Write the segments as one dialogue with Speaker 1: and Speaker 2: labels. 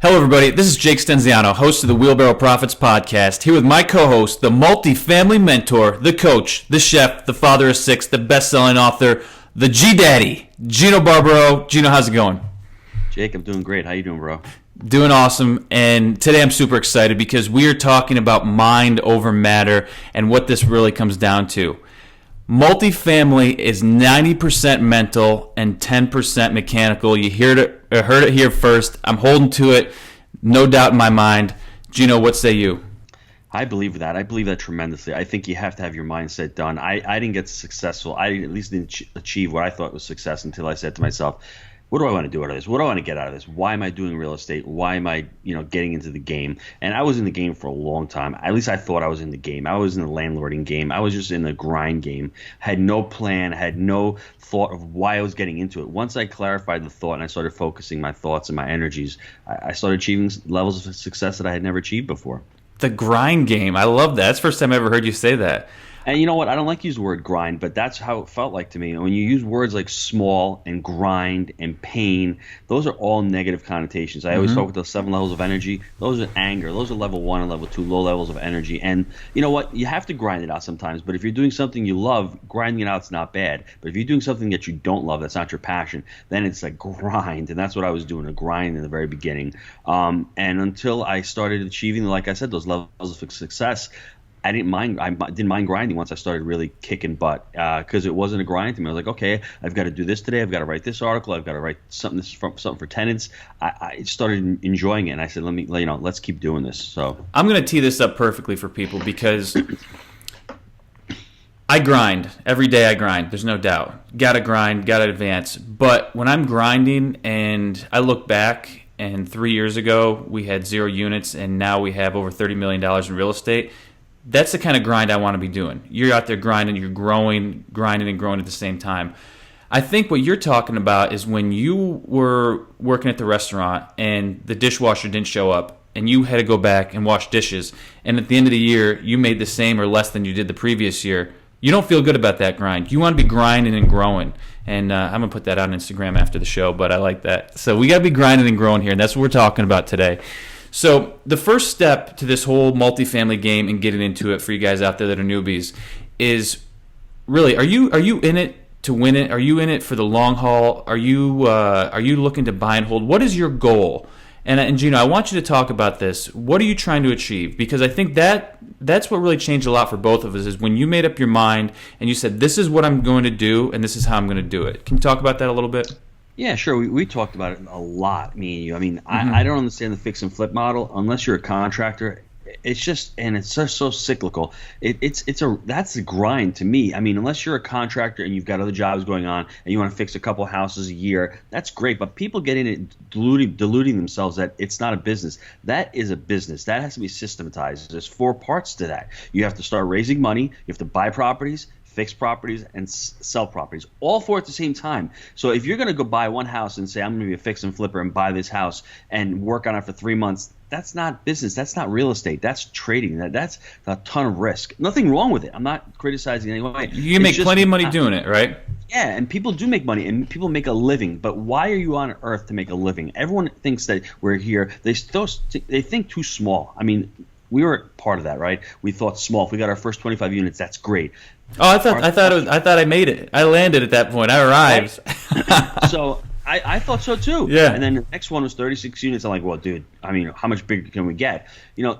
Speaker 1: Hello, everybody. This is Jake Stenziano, host of the Wheelbarrow Profits podcast, here with my co-host, the multifamily mentor, the coach, the chef, the father of six, the best-selling author, the G-Daddy, Gino Barbaro. Gino, how's it going?
Speaker 2: Jake, I'm doing great. How you doing, bro?
Speaker 1: Doing awesome, and today I'm super excited because we are talking about mind over matter and what this really comes down to. Multifamily is 90% mental and 10% mechanical. You heard it here first. I'm holding to it, no doubt in my mind. Gino, what say you?
Speaker 2: I believe that. I believe that tremendously. I think you have to have your mindset done. I didn't get successful. I at least didn't achieve what I thought was success until I said to myself, what do I want to do out of this? What do I want to get out of this? Why am I doing real estate? Why am I, getting into the game? And I was in the game for a long time. At least I thought I was in the game. I was in the landlording game. I was just in the grind game. Had no plan, had no thought of why I was getting into it. Once I clarified the thought and I started focusing my thoughts and my energies, I started achieving levels of success that I had never achieved before.
Speaker 1: The grind game. I love that. That's the first time I ever heard you say that.
Speaker 2: And you know what? I don't like to use the word grind, but that's how it felt like to me. When you use words like small and grind and pain, those are all negative connotations. I always talk with those 7 levels of energy. Those are anger. Those are level 1 and level 2, low levels of energy. And you know what? You have to grind it out sometimes. But if you're doing something you love, grinding it out is not bad. But if you're doing something that you don't love, that's not your passion, then it's a grind. And that's what I was doing, a grind in the very beginning. And until I started achieving, like I said, those levels of success, I didn't mind grinding once I started really kicking butt because it wasn't a grind to me. I was like, okay, I've got to do this today. I've got to write this article. I've got to write something for tenants. I started enjoying it, and I said, let's keep doing this. So
Speaker 1: I'm going to tee this up perfectly for people because I grind every day. I grind. There's no doubt. Got to grind. Got to advance. But when I'm grinding, and I look back, and 3 years ago we had 0 units, and now we have over $30 million in real estate. That's the kind of grind I want to be doing. You're out there grinding, you're growing, grinding and growing at the same time. I think what you're talking about is when you were working at the restaurant and the dishwasher didn't show up and you had to go back and wash dishes, and at the end of the year you made the same or less than you did the previous year. You don't feel good about that grind. You want to be grinding and growing. And I'm going to put that on Instagram after the show, but I like that. So we got to be grinding and growing here, and that's what we're talking about today. So the first step to this whole multifamily game and getting into it for you guys out there that are newbies is really, are you in it to win it? Are you in it for the long haul? Are you looking to buy and hold? What is your goal? And Gino, I want you to talk about this. What are you trying to achieve? Because I think that's what really changed a lot for both of us is when you made up your mind and you said, this is what I'm going to do and this is how I'm going to do it. Can you talk about that a little bit?
Speaker 2: Yeah, sure. We talked about it a lot, me and you. I mean, I don't understand the fix and flip model unless you're a contractor. It's just, and it's so cyclical. That's a grind to me. I mean, unless you're a contractor and you've got other jobs going on and you want to fix a couple houses a year, that's great. But people get in it deluding themselves that it's not a business. That is a business. That has to be systematized. There's 4 parts to that. You have to start raising money. You have to buy properties, fix properties, and sell properties, all 4 at the same time. So if you're going to go buy one house and say, I'm going to be a fix and flipper and buy this house and work on it for 3 months, that's not business. That's not real estate. That's trading. That's a ton of risk. Nothing wrong with it. I'm not criticizing in any way.
Speaker 1: You make plenty of money doing it, right?
Speaker 2: Yeah, and people do make money, and people make a living. But why are you on earth to make a living? Everyone thinks that we're here. They think too small. I mean, we were part of that, right? We thought small. If we got our first 25 units, that's great.
Speaker 1: Oh, I thought I made it. I landed at that point. I arrived.
Speaker 2: Right. So I thought so too.
Speaker 1: Yeah.
Speaker 2: And then the next one was 36 units. I'm like, well, dude, I mean, how much bigger can we get?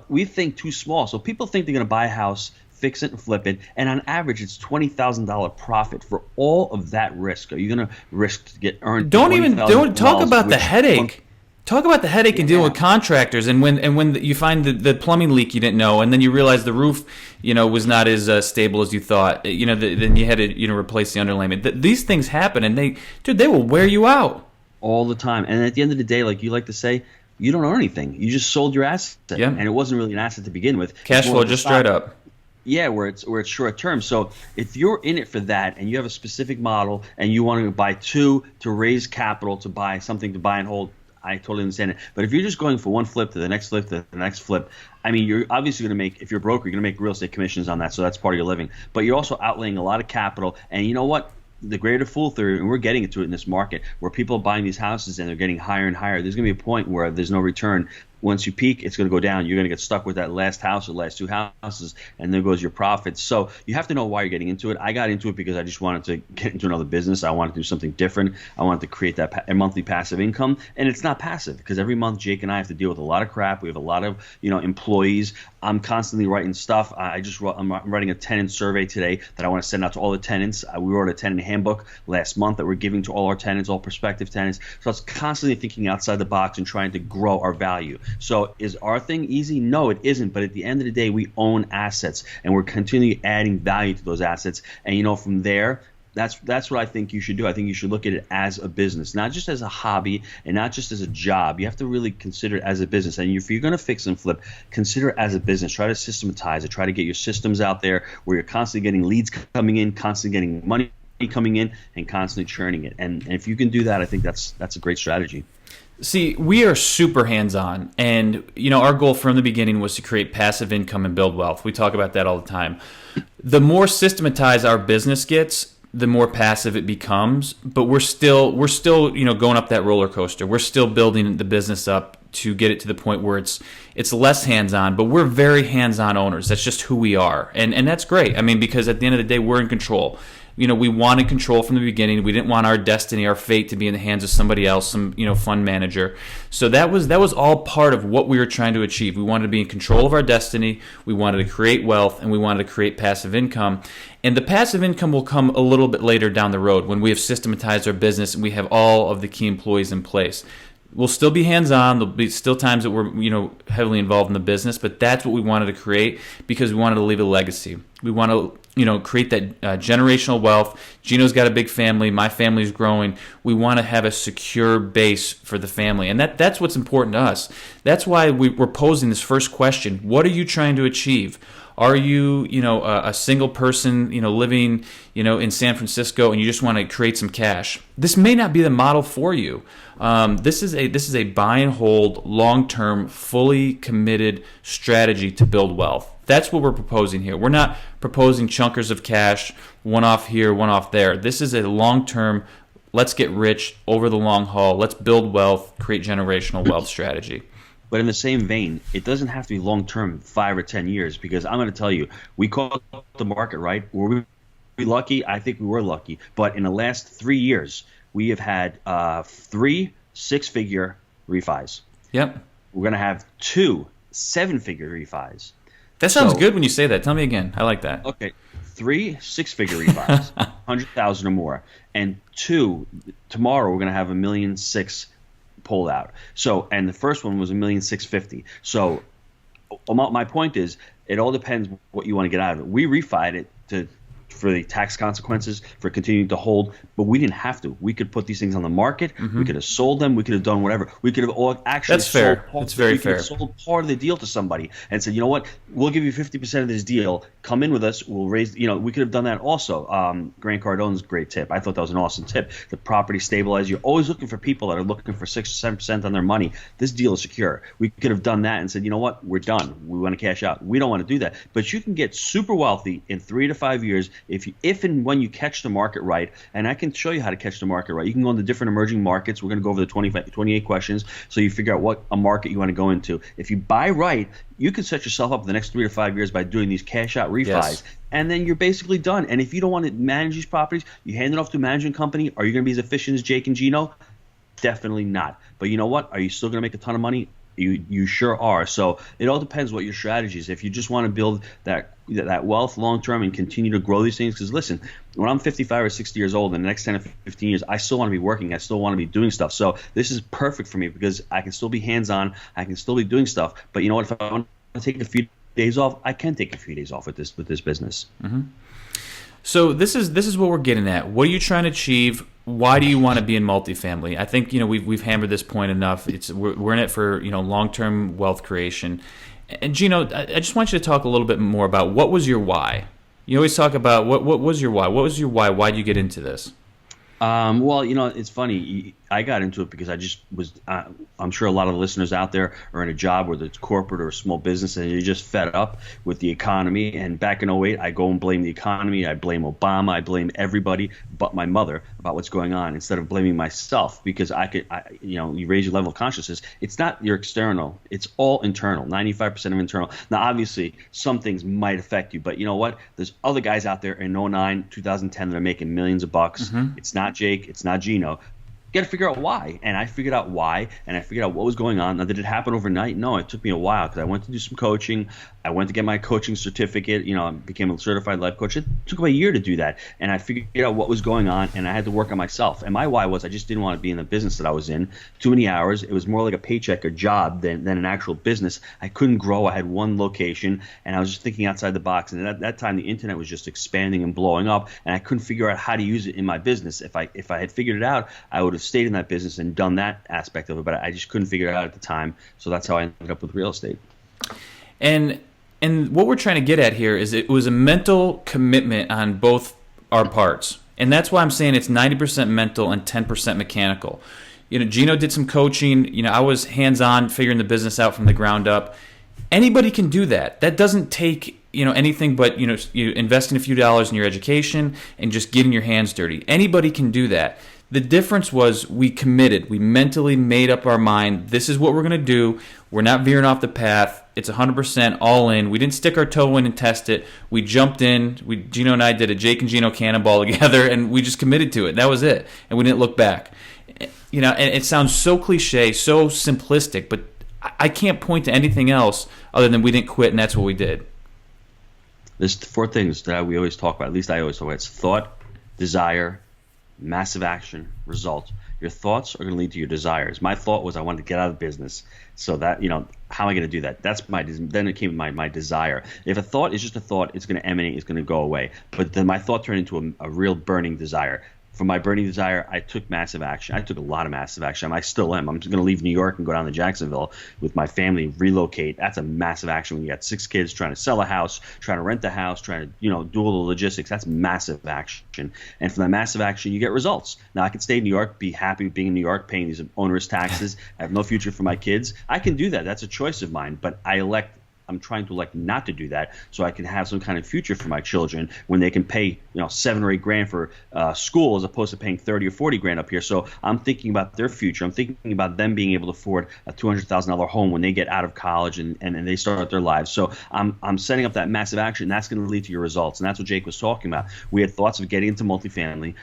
Speaker 2: We think too small. So people think they're going to buy a house, fix it and flip it, and on average, it's $20,000 profit for all of that risk. Are you going to risk to get earned?
Speaker 1: Don't talk about the headache. Talk about the headache and dealing with contractors, and when you find the plumbing leak you didn't know, and then you realize the roof, was not as stable as you thought. Then you had to replace the underlayment. These things happen, and they will wear you out
Speaker 2: all the time. And at the end of the day, like you like to say, you don't own anything. You just sold your asset, and it wasn't really an asset to begin with.
Speaker 1: Cash flow just dried up.
Speaker 2: Yeah, where it's short term. So if you're in it for that and you have a specific model and you want to buy 2 to raise capital to buy something to buy and hold, I totally understand it. But if you're just going for one flip to the next flip to the next flip, I mean, you're obviously going to make, if you're a broker, you're going to make real estate commissions on that. So that's part of your living. But you're also outlaying a lot of capital. And you know what? the greater fool theory, and we're getting into it in this market where people are buying these houses and they're getting higher and higher. There's going to be a point where there's no return. Once you peak, it's going to go down. You're going to get stuck with that last house or last two houses, and there goes your profits. So you have to know why you're getting into it. I got into it because I just wanted to get into another business. I wanted to do something different. I wanted to create that monthly passive income, and it's not passive because every month Jake and I have to deal with a lot of crap. We have a lot of employees. I'm constantly writing stuff. I'm writing a tenant survey today that I want to send out to all the tenants. We wrote a tenant handbook last month that we're giving to all our tenants, all prospective tenants. So it's constantly thinking outside the box and trying to grow our value. So is our thing easy? No, it isn't. But at the end of the day, we own assets, and we're continually adding value to those assets. And from there, that's what I think you should do. I think you should look at it as a business, not just as a hobby and not just as a job. You have to really consider it as a business. And if you're going to fix and flip, consider it as a business. Try to systematize it. Try to get your systems out there where you're constantly getting leads coming in, constantly getting money coming in, and constantly churning it. And if you can do that, I think that's a great strategy.
Speaker 1: See, we are super hands-on, and our goal from the beginning was to create passive income and build wealth. We talk about that all the time. The more systematized our business gets, the more passive it becomes, but we're still going up that roller coaster. We're still building the business up to get it to the point where it's less hands-on, but we're very hands-on owners. That's just who we are, and that's great. I mean, because at the end of the day, we're in control. We wanted control from the beginning. We didn't want our destiny, our fate to be in the hands of somebody else, some fund manager. So that was all part of what we were trying to achieve. We wanted to be in control of our destiny. We wanted to create wealth, and we wanted to create passive income. And the passive income will come a little bit later down the road when we have systematized our business and we have all of the key employees in place. We'll still be hands-on. There'll be still times that we're heavily involved in the business, but that's what we wanted to create because we wanted to leave a legacy. We want to create that generational wealth. Gino's got a big family. My family's growing. We want to have a secure base for the family, and that's what's important to us. That's why we're posing this first question: what are you trying to achieve? Are you, a single person, living, in San Francisco, and you just want to create some cash? This may not be the model for you. This is a buy and hold, long-term, fully committed strategy to build wealth. That's what we're proposing here. We're not proposing chunkers of cash, one off here, one off there. This is a long-term, let's get rich over the long haul. Let's build wealth, create generational wealth strategy.
Speaker 2: But in the same vein, it doesn't have to be long-term, 5 or 10 years, because I'm going to tell you, we caught the market, right? Were we lucky? I think we were lucky. But in the last 3 years, we have had 3 6-figure refis.
Speaker 1: Yep.
Speaker 2: We're going to have 2 7-figure refis.
Speaker 1: That sounds good when you say that. Tell me again. I like that.
Speaker 2: Okay. 3 6-figure refis, 100,000 or more. And 2, tomorrow we're going to have $1.6 million pulled out. So, and the first one was $1.650 million. So my point is, it all depends what you want to get out of it. We refied it for the tax consequences, for continuing to hold, but we didn't have to. We could put these things on the market. Mm-hmm. We could have sold them. We could have done whatever. We could have actually
Speaker 1: That's fair. That's very fair.
Speaker 2: Sold part of the deal to somebody and said, you know what, we'll give you 50% of this deal. Come in with us. We'll raise, we could have done that also. Grant Cardone's great tip. I thought that was an awesome tip. The property stabilized. You're always looking for people that are looking for 6 or 7% on their money. This deal is secure. We could have done that and said, you know what, we're done. We want to cash out. We don't want to do that. But you can get super wealthy in 3 to 5 years if and when you catch the market right. And I can show you how to catch the market right. You can go into different emerging markets. We're going to go over the 28 questions so you figure out what a market you want to go into. If you buy right, you can set yourself up for the next 3 to 5 years by doing these cash out refis. Yes. And then you're basically done. And if you don't want to manage these properties, you hand it off to a management company. Are you going to be as efficient as Jake and Gino? Definitely not. But you know what? Are you still going to make a ton of money? You sure are. So it all depends what your strategy is. If you just want to build that wealth long term and continue to grow these things, because listen, when I'm 55 or 60 years old, in the next 10 or 15 years, I still want to be working. I still want to be doing stuff. So this is perfect for me because I can still be hands on. I can still be doing stuff. But you know what? If I want to take a few days off, I can take a few days off with this business.
Speaker 1: Mm-hmm. So this is what we're getting at. What are you trying to achieve? Why do you want to be in multifamily? I think we've hammered this point enough. We're in it for long-term wealth creation. And Gino, I just want you to talk a little bit more about what was your why. You always talk about what was your why. What was your why? Why did you get into this?
Speaker 2: Well, it's funny. I got into it because I just was. I'm sure a lot of the listeners out there are in a job, whether it's corporate or a small business, and you're just fed up with the economy. And back in '08, I go and blame the economy. I blame Obama. I blame everybody but my mother about what's going on, instead of blaming myself, because you raise your level of consciousness. It's not your external. It's all internal. 95% of internal. Now, obviously, some things might affect you, but you know what? There's other guys out there in '09, 2010 that are making millions of bucks. It's not Jake. It's not Gino. You got to figure out why. And I figured out why, and I figured out what was going on. Now, did it happen overnight? No, it took me a while, because I went to do some coaching. I went to get my coaching certificate. I became a certified life coach. It took about a year to do that. And I figured out what was going on, and I had to work on myself. And my why was I just didn't want to be in the business that I was in. Too many hours. It was more like a paycheck or job than an actual business. I couldn't grow. I had one location, and I was just thinking outside the box. And at that time, the internet was just expanding and blowing up, and I couldn't figure out how to use it in my business. If I had figured it out, I would have stayed in that business and done that aspect of it, but I just couldn't figure it out at the time. So that's how I ended up with real estate.
Speaker 1: And what we're trying to get at here is it was a mental commitment on both our parts. And that's why I'm saying it's 90% mental and 10% mechanical. Gino did some coaching. I was hands-on figuring the business out from the ground up. Anybody can do that. That doesn't take anything but you investing a few dollars in your education and just getting your hands dirty. Anybody can do that. The difference was we committed. We mentally made up our mind. This is what we're going to do. We're not veering off the path. It's 100% all in. We didn't stick our toe in and test it. We jumped in. Gino and I did a Jake and Gino cannonball together, and we just committed to it. That was it, and we didn't look back. And it sounds so cliche, so simplistic, but I can't point to anything else other than we didn't quit, and that's what we did.
Speaker 2: There's 4 things that we always talk about. At least I always talk about. It's thought, desire, massive action, result. Your thoughts are going to lead to your desires. My thought was I wanted to get out of business. So that, how am I going to do that? Then it came my desire. If a thought is just a thought, it's going to emanate, it's going to go away. But then my thought turned into a real burning desire. For my burning desire, I took massive action. I took a lot of massive action. I still am. I'm just going to leave New York and go down to Jacksonville with my family, relocate. That's a massive action when you got 6 kids trying to sell a house, trying to rent a house, trying to do all the logistics. That's massive action. And from that massive action, you get results. Now, I can stay in New York, be happy being in New York, paying these onerous taxes, have no future for my kids. I can do that. That's a choice of mine. But I'm trying to elect not to do that, so I can have some kind of future for my children when they can pay $7 or $8 grand for school, as opposed to paying $30 or $40 grand up here. So I'm thinking about their future. I'm thinking about them being able to afford a $200,000 home when they get out of college and they start their lives. So I'm setting up that massive action. That's going to lead to your results, and that's what Jake was talking about. We had thoughts of getting into multifamily.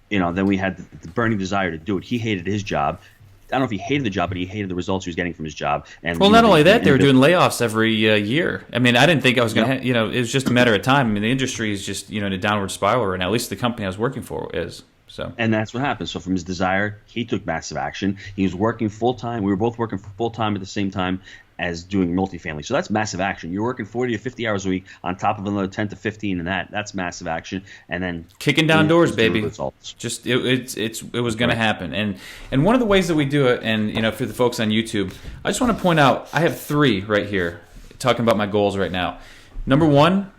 Speaker 2: Then we had the burning desire to do it. He hated his job. I don't know if he hated the job, but he hated the results he was getting from his job. And
Speaker 1: not only that, they were doing layoffs every year. I mean, I didn't think I was going to, it was just a matter of time. I mean, the industry is just, in a downward spiral right now. At least the company I was working for is. So. And
Speaker 2: that's what happened. So from his desire, he took massive action. He was working full time. We were both working full time at the same time as doing multifamily. So that's massive action. You're working 40 to 50 hours a week on top of another 10 to 15, and that's massive action. And then
Speaker 1: kicking down doors, baby. Just it was going to happen. And one of the ways that we do it, and for the folks on YouTube, I just want to point out I have 3 right here talking about my goals right now. Number 1,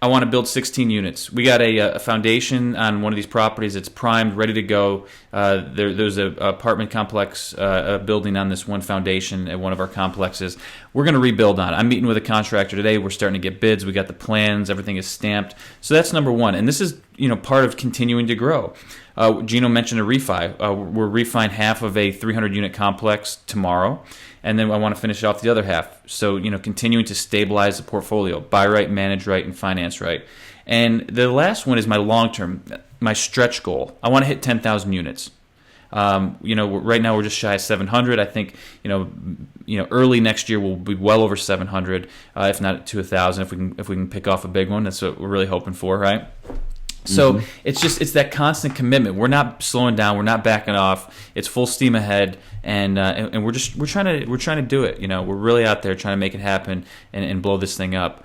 Speaker 1: I want to build 16 units. We got a foundation on one of these properties. It's primed, ready to go. There's an apartment complex building on this one foundation at one of our complexes. We're going to rebuild on it. I'm meeting with a contractor today. We're starting to get bids. We got the plans. Everything is stamped. So that's number 1. And this is part of continuing to grow. Gino mentioned a refi. We're refining half of a 300-unit complex tomorrow. And then I want to finish off the other half. So, continuing to stabilize the portfolio, buy right, manage right, and finance right. And the last one is my long-term, my stretch goal. I want to hit 10,000 units. Right now we're just shy of 700. I think, early next year we'll be well over 700, if not to 1,000. If we can pick off a big one, that's what we're really hoping for, right? So it's that constant commitment. We're not slowing down. We're not backing off. It's full steam ahead, and we're trying to do it. We're really out there trying to make it happen and blow this thing up.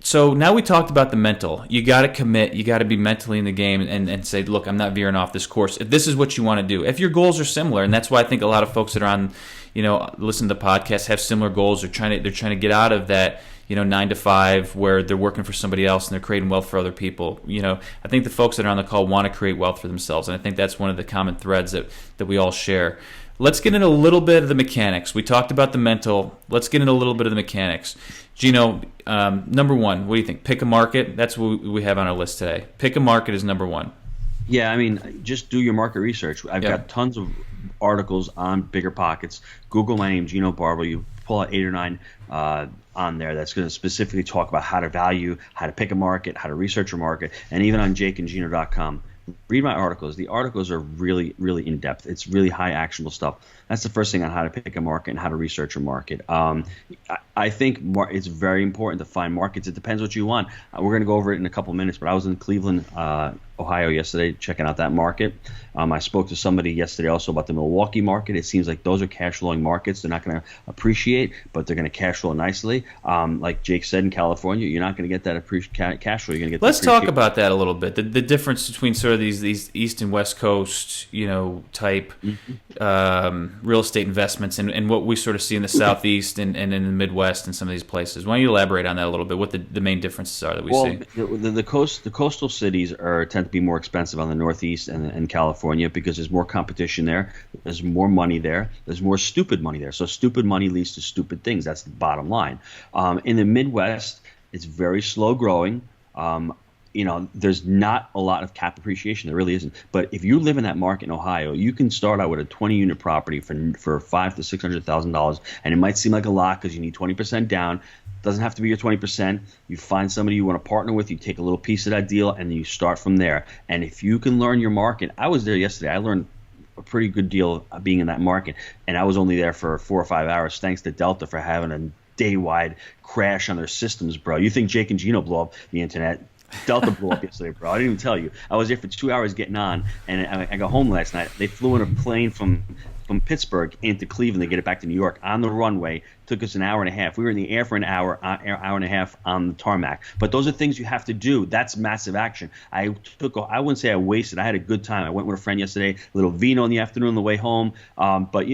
Speaker 1: So now we talked about the mental. You got to commit. You got to be mentally in the game and say, look, I'm not veering off this course. If this is what you want to do, if your goals are similar, and that's why I think a lot of folks that are on, listen to the podcast have similar goals. They're trying to get out of that. 9 to 5, where they're working for somebody else and they're creating wealth for other people. I think the folks that are on the call want to create wealth for themselves, and I think that's one of the common threads that we all share. Let's get into a little bit of the mechanics. We talked about the mental. Let's get into a little bit of the mechanics. Gino, number one, what do you think? Pick a market. That's what we have on our list today. Pick a market is number one.
Speaker 2: Yeah, I mean, just do your market research. I've got tons of articles on Bigger Pockets. Google my name, Gino Barber. You pull out 8 or 9 on there that's going to specifically talk about how to value, how to pick a market, how to research a market, and even on jakeandgino.com. Read my articles. The articles are really, really in-depth. It's really high actionable stuff. That's the first thing on how to pick a market and how to research a market. I think it's very important to find markets. It depends what you want. We're going to go over it in a couple minutes, but I was in Cleveland, Ohio yesterday checking out that market. I spoke to somebody yesterday also about the Milwaukee market. It seems like those are cash flowing markets. They're not going to appreciate, but they're going to cash flow nicely. Like Jake said, in California, you're not going to get that cash flow. You're going to get.
Speaker 1: Let's talk about that a little bit. The difference between sort of these East and West Coast, type real estate investments and what we sort of see in the Southeast and in the Midwest and some of these places. Why don't you elaborate on that a little bit? What the main differences are that we see?
Speaker 2: The coastal cities tend to be more expensive on the Northeast and California because there's more competition there. There's more money there. There's more stupid money there. So stupid money leads to stupid things. That's the bottom line. In the Midwest, it's very slow growing. There's not a lot of cap appreciation. There really isn't. But if you live in that market in Ohio, you can start out with a 20-unit property for $500,000 to $600,000, and it might seem like a lot because you need 20% down. Doesn't have to be your 20%. You find somebody you want to partner with. You take a little piece of that deal, and then you start from there. And if you can learn your market, I was there yesterday. I learned a pretty good deal being in that market, and I was only there for 4 or 5 hours. Thanks to Delta for having a day-wide crash on their systems, bro. You think Jake and Gino blow up the internet? Delta blew up yesterday, bro. I didn't even tell you. I was there for 2 hours getting on, and I got home last night. They flew in a plane from Pittsburgh into Cleveland to get it back to New York on the runway. Took us an hour and a half. We were in the air for an hour and a half on the tarmac. But those are things you have to do. That's massive action. I wouldn't say I wasted. I had a good time. I went with a friend yesterday, a little vino in the afternoon on the way home. But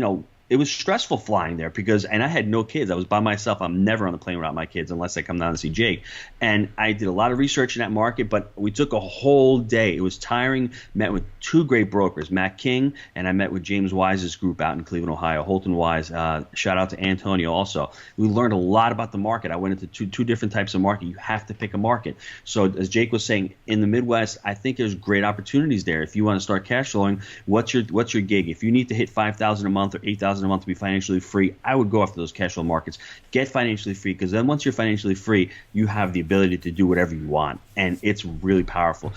Speaker 2: it was stressful flying there and I had no kids. I was by myself. I'm never on the plane without my kids unless I come down to see Jake. And I did a lot of research in that market, but we took a whole day. It was tiring. Met with 2 great brokers, Matt King, and I met with James Wise's group out in Cleveland, Ohio, Holton Wise. Shout out to Antonio also. We learned a lot about the market. I went into two different types of market. You have to pick a market. So as Jake was saying, in the Midwest, I think there's great opportunities there. If you want to start cash flowing, what's your gig? If you need to hit $5,000 a month or $8,000 a month to be financially free, I would go after those cash flow markets. Get financially free, because then once you're financially free, you have the ability to do whatever you want, and it's really powerful.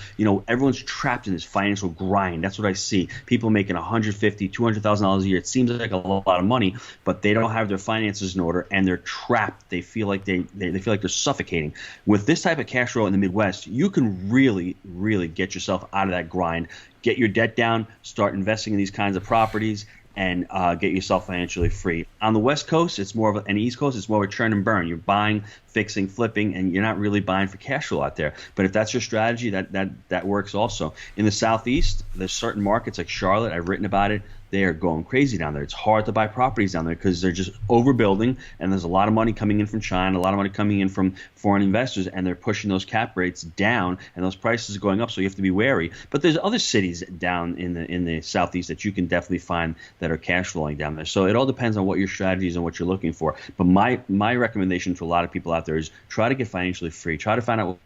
Speaker 2: Everyone's trapped in this financial grind. That's what I see. People making $150,000, $200,000 a year. It seems like a lot of money, but they don't have their finances in order, and they're trapped. They feel like they feel like they're suffocating. With this type of cash flow in the Midwest, you can really, really get yourself out of that grind. Get your debt down. Start investing in these kinds of properties, and get yourself financially free. On the West Coast, it's more of and the East Coast, it's more of a churn and burn. You're buying, fixing, flipping, and you're not really buying for cash flow out there. But if that's your strategy, that works also. In the Southeast, there's certain markets like Charlotte. I've written about it. They are going crazy down there. It's hard to buy properties down there because they're just overbuilding, and there's a lot of money coming in from China, a lot of money coming in from foreign investors, and they're pushing those cap rates down, and those prices are going up, so you have to be wary. But there's other cities down in the Southeast that you can definitely find that are cash flowing down there. So it all depends on what your strategies and what you're looking for. But my recommendation to a lot of people out there is try to get financially free. Try to find out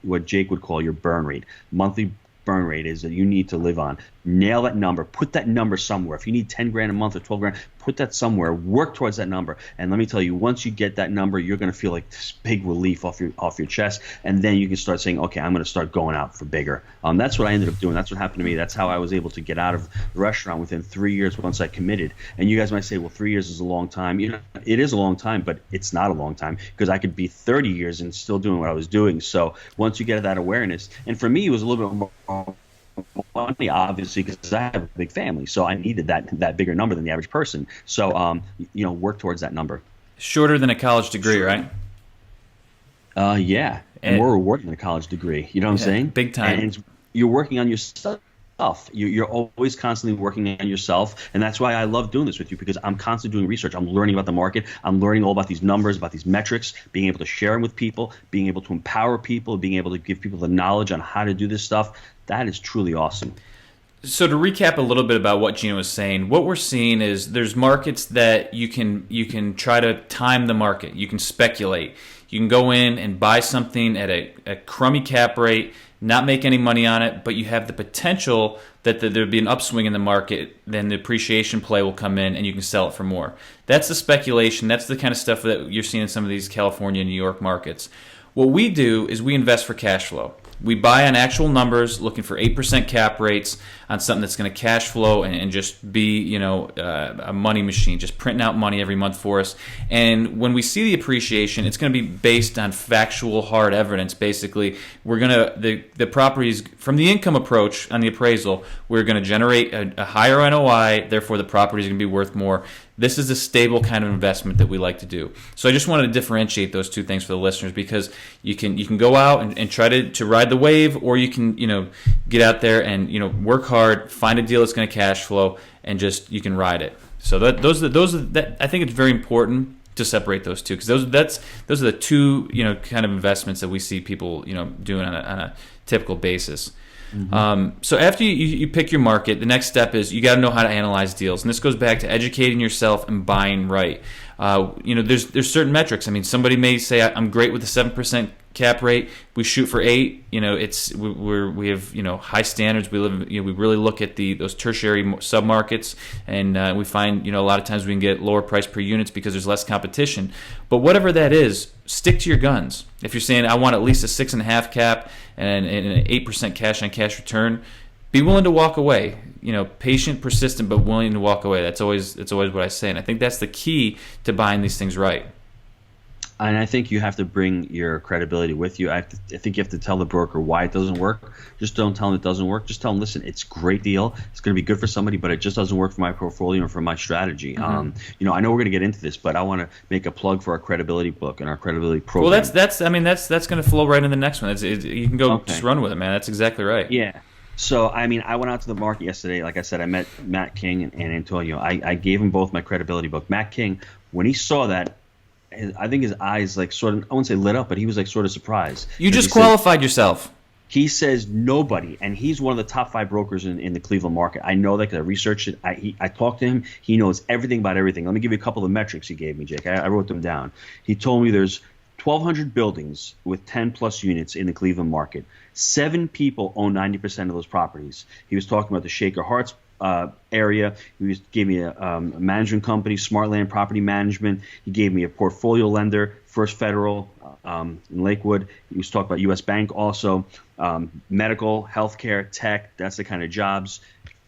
Speaker 2: what Jake would call your burn rate, monthly burn rate is that you need to live on. Nail that number. Put that number somewhere. If you need 10 grand a month or 12 grand, put that somewhere. Work towards that number. And let me tell you, once you get that number, you're going to feel like this big relief off your chest. And then you can start saying, okay, I'm going to start going out for bigger. That's what I ended up doing. That's what happened to me. That's how I was able to get out of the restaurant within 3 years once I committed. And you guys might say, well, 3 years is a long time. It is a long time, but it's not a long time because I could be 30 years and still doing what I was doing. So once you get that awareness, and for me, it was a little bit more money, obviously, because I have a big family, so I needed that bigger number than the average person. So, work towards that number.
Speaker 1: Shorter than a college degree, right?
Speaker 2: Yeah, and more rewarding than a college degree. You know what I'm saying?
Speaker 1: Big time.
Speaker 2: And you're working on yourself. You're always constantly working on yourself, and that's why I love doing this with you, because I'm constantly doing research. I'm learning about the market. I'm learning all about these numbers, about these metrics, being able to share them with people, being able to empower people, being able to give people the knowledge on how to do this stuff. That is truly awesome.
Speaker 1: So to recap a little bit about what Gino was saying, what we're seeing is there's markets that you can try to time the market. You can speculate. You can go in and buy something at a crummy cap rate, not make any money on it, but you have the potential that there'd be an upswing in the market, then the appreciation play will come in and you can sell it for more. That's the speculation. That's the kind of stuff that you're seeing in some of these California and New York markets. What we do is we invest for cash flow. We buy on actual numbers, looking for 8% cap rates on something that's going to cash flow and just be, a money machine, just printing out money every month for us. And when we see the appreciation, it's going to be based on factual, hard evidence. Basically, we're going to the properties from the income approach on the appraisal, we're going to generate a higher NOI. Therefore, the property is going to be worth more. This is a stable kind of investment that we like to do. So I just wanted to differentiate those two things for the listeners, because you can go out and try to ride the wave, or you can get out there and work hard, find a deal that's going to cash flow, and just you can ride it. So those are I think it's very important to separate those two, because those are the two kind of investments that we see people doing on a typical basis. Mm-hmm. So after you pick your market, the next step is you got to know how to analyze deals, and this goes back to educating yourself and buying right. There's certain metrics. I mean, somebody may say I'm great with the 7% cap rate. We shoot for 8. We have high standards. We really look at those tertiary submarkets, and we find a lot of times we can get lower price per units because there's less competition. But whatever that is, stick to your guns. If you're saying I want at least a 6.5 cap and an 8% cash on cash return, be willing to walk away. Patient, persistent, but willing to walk away. That's always what I say, and I think that's the key to buying these things right.
Speaker 2: And I think you have to bring your credibility with you. I think you have to tell the broker why it doesn't work. Just don't tell them it doesn't work. Just tell them, listen, it's a great deal. It's going to be good for somebody, but it just doesn't work for my portfolio or for my strategy. Mm-hmm. I know we're going to get into this, but I want to make a plug for our credibility book and our credibility program.
Speaker 1: Well, that's going to flow right into the next one. You can go just run with it, man. That's exactly right.
Speaker 2: Yeah. So, I went out to the market yesterday. Like I said, I met Matt King and Antonio. I gave them both my credibility book. Matt King, when he saw that, I think his eyes I wouldn't say lit up, but he was sort of surprised.
Speaker 1: You just qualified yourself.
Speaker 2: He says nobody, and he's one of the top 5 brokers in the Cleveland market. I know that because I researched it. I talked to him. He knows everything about everything. Let me give you a couple of metrics he gave me, Jake. I wrote them down. He told me there's 1,200 buildings with 10-plus units in the Cleveland market. 7 people own 90% of those properties. He was talking about the Shaker Harts area. He gave me a management company, Smartland Property Management. He gave me a portfolio lender, First Federal in Lakewood. He was talking about U.S. Bank also, medical, healthcare, tech. That's the kind of jobs.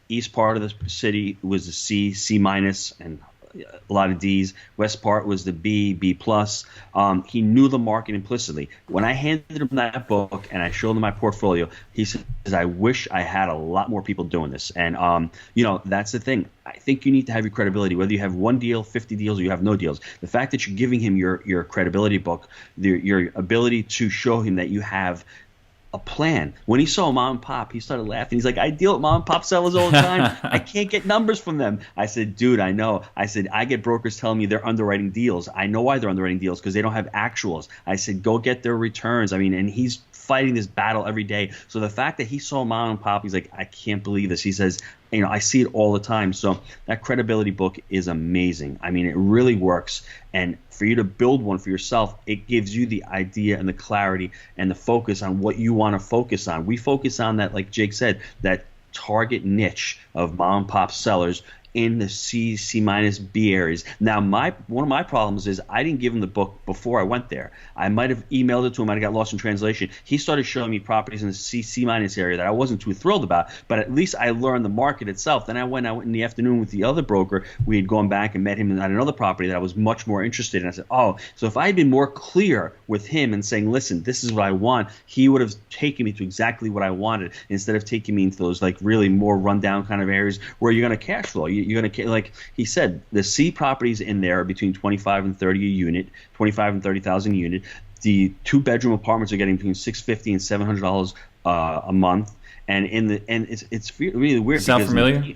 Speaker 2: East part of the city was the C minus, and a lot of D's. West part was the B plus. He knew the market implicitly. When I handed him that book and I showed him my portfolio, he says, I wish I had a lot more people doing this. And, that's the thing. I think you need to have your credibility, whether you have 1 deal, 50 deals, or you have no deals. The fact that you're giving him your credibility book, your ability to show him that you have a plan. When he saw mom and pop, he started laughing. He's like, I deal with mom and pop sellers all the time. I can't get numbers from them. I said, dude, I know. I said, I get brokers telling me they're underwriting deals. I know why they're underwriting deals, because they don't have actuals. I said, go get their returns. And he's fighting this battle every day. So the fact that he saw mom and pop, he's like, I can't believe this. He says, I see it all the time. So that credibility book is amazing. It really works. And for you to build one for yourself, it gives you the idea and the clarity and the focus on what you want to focus on. We focus on that, like Jake said, that target niche of mom and pop sellers in the C minus B areas. Now, one of my problems is I didn't give him the book before I went there. I might have emailed it to him. I got lost in translation. He started showing me properties in the C minus area that I wasn't too thrilled about, but at least I learned the market itself. Then I went out in the afternoon with the other broker. We had gone back and met him at another property that I was much more interested in. I said, so if I had been more clear with him and saying, listen, this is what I want, he would have taken me to exactly what I wanted, instead of taking me into those really more rundown kind of areas where you're going to cash flow. You're going to, like he said, the C properties in there are between 25 and 30 a unit, 25 and 30,000 a unit. The 2-bedroom apartments are getting between $650 and $700 a month, And it's really weird.
Speaker 1: Sound familiar?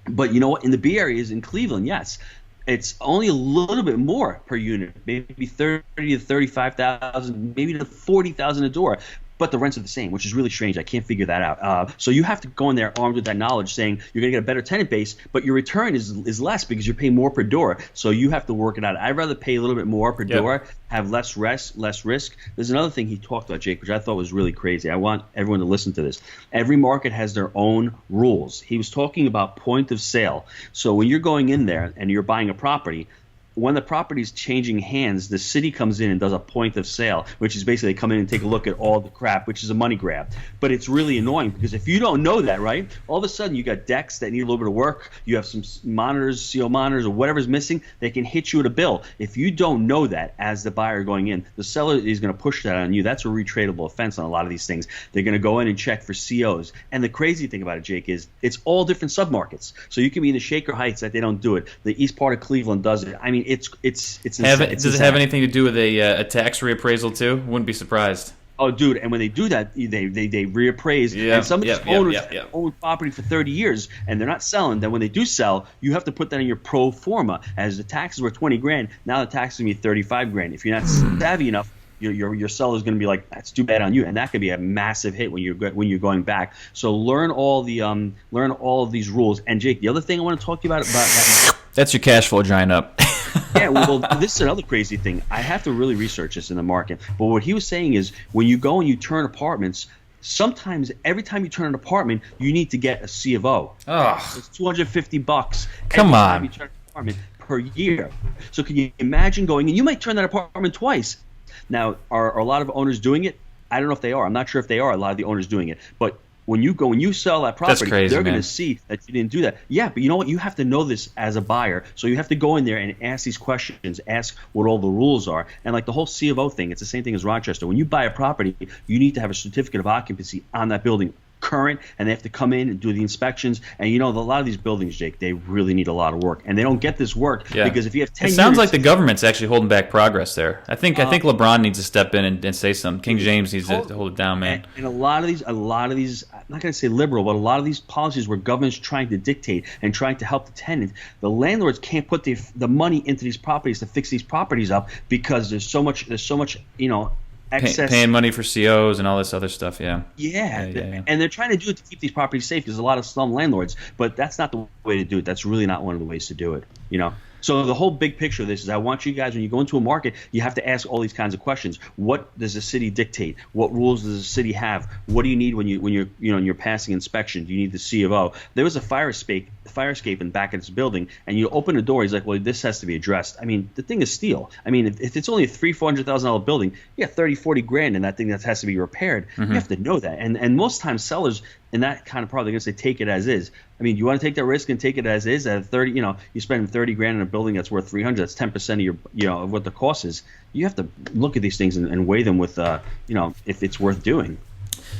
Speaker 2: But you know what? In the B areas in Cleveland, yes, it's only a little bit more per unit, maybe 30 to 35,000, maybe to 40,000 a door. But the rents are the same, which is really strange. I can't figure that out. So you have to go in there armed with that knowledge, saying you're going to get a better tenant base, but your return is less because you're paying more per door. So you have to work it out. I'd rather pay a little bit more per door, have less risk. There's another thing he talked about, Jake, which I thought was really crazy. I want everyone to listen to this. Every market has their own rules. He was talking about point of sale. So when you're going in there and you're buying a property, when the property is changing hands, the city comes in and does a point of sale, which is basically they come in and take a look at all the crap, which is a money grab. But it's really annoying because if you don't know that, right, all of a sudden you got decks that need a little bit of work. You have some monitors, CO monitors, or whatever's missing. They can hit you with a bill. If you don't know that as the buyer going in, the seller is going to push that on you. That's a retradable offense on a lot of these things. They're going to go in and check for COs. And the crazy thing about it, Jake, is it's all different submarkets. So you can be in the Shaker Heights that they don't do it. The east part of Cleveland does it. I mean, it's does
Speaker 1: it have anything to do with a tax reappraisal too? Wouldn't be surprised.
Speaker 2: Oh, dude! And when they do that, they reappraise.
Speaker 1: Yeah,
Speaker 2: and some of these owners own property for 30 years, and they're not selling. Then when they do sell, you have to put that in your pro forma. As the taxes were 20 grand, now the taxes are gonna be 35 grand. If you're not savvy enough, your seller's going to be like, that's too bad on you, and that could be a massive hit when you're going back. So learn all of these rules. And Jake, the other thing I want to talk to you about that.
Speaker 1: That's your cash flow drying up.
Speaker 2: Yeah, well, this is another crazy thing. I have to really research this in the market. But what he was saying is when you go and you turn apartments, sometimes every time you turn an apartment, you need to get a C of O.
Speaker 1: Oh.
Speaker 2: It's $250.
Speaker 1: Come on.
Speaker 2: Every time you turn an apartment per year. So can you imagine going, and you might turn that apartment twice. Now, are a lot of owners doing it? I don't know if they are. I'm not sure if they are, a lot of the owners doing it. But when you sell that property, they're going to see that you didn't do that. Yeah, but you know what? You have to know this as a buyer. So you have to go in there and ask these questions, ask what all the rules are. And like the whole C of O thing, it's the same thing as Rochester. When you buy a property, you need to have a certificate of occupancy on that building current, and they have to come in and do the inspections. And you know, a lot of these buildings, Jake, they really need a lot of work, and they don't get this work because if you have 10 years,
Speaker 1: it sounds like the government's actually holding back progress there. I think LeBron needs to step in and say something. King James needs to hold it down, man.
Speaker 2: And a lot of these, I'm not going to say liberal, but a lot of these policies where government's trying to dictate and trying to help the tenant, the landlords can't put the money into these properties to fix these properties up because there's so much, excess
Speaker 1: paying money for COs and all this other stuff. Yeah.
Speaker 2: And they're trying to do it to keep these properties safe. There's a lot of slum landlords, but that's not the way to do it. That's really not one of the ways to do it. So the whole big picture of this is I want you guys, when you go into a market, you have to ask all these kinds of questions. What does the city dictate? What rules does the city have? What do you need when you're passing inspection? Do you need the C of O? There was a fire escape in back of this building, and you open the door. He's like, well, this has to be addressed. I mean, the thing is steel. I mean, if it's only a $300,000-$400,000 building, you got 30-40 grand in that thing that has to be repaired. You have to know that. And most times sellers in that kind of product, they're going to say, take it as is. I mean, you want to take that risk and take it as is at 30, you spend 30 grand in a building that's worth 300, that's 10% of your, of what the cost is. You have to look at these things and weigh them with, if it's worth doing.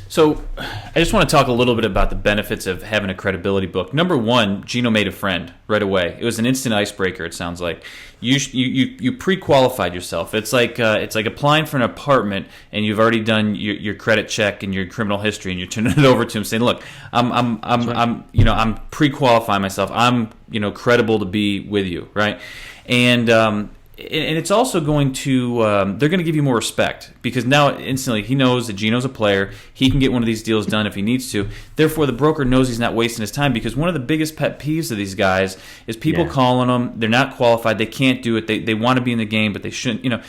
Speaker 1: So I just want to talk a little bit about the benefits of having a credibility book. Number one, Gino made a friend right away. It was an instant icebreaker, it sounds like. You pre-qualified yourself. It's like applying for an apartment and you've already done your credit check and your criminal history and you're turning it over to him saying, "Look, I'm pre-qualifying myself. I'm credible to be with you," right? And it's also going to they're going to give you more respect because now instantly he knows that Gino's a player. He can get one of these deals done if he needs to. Therefore, the broker knows he's not wasting his time because one of the biggest pet peeves of these guys is people calling them. They're not qualified. They can't do it. They want to be in the game, but they shouldn't.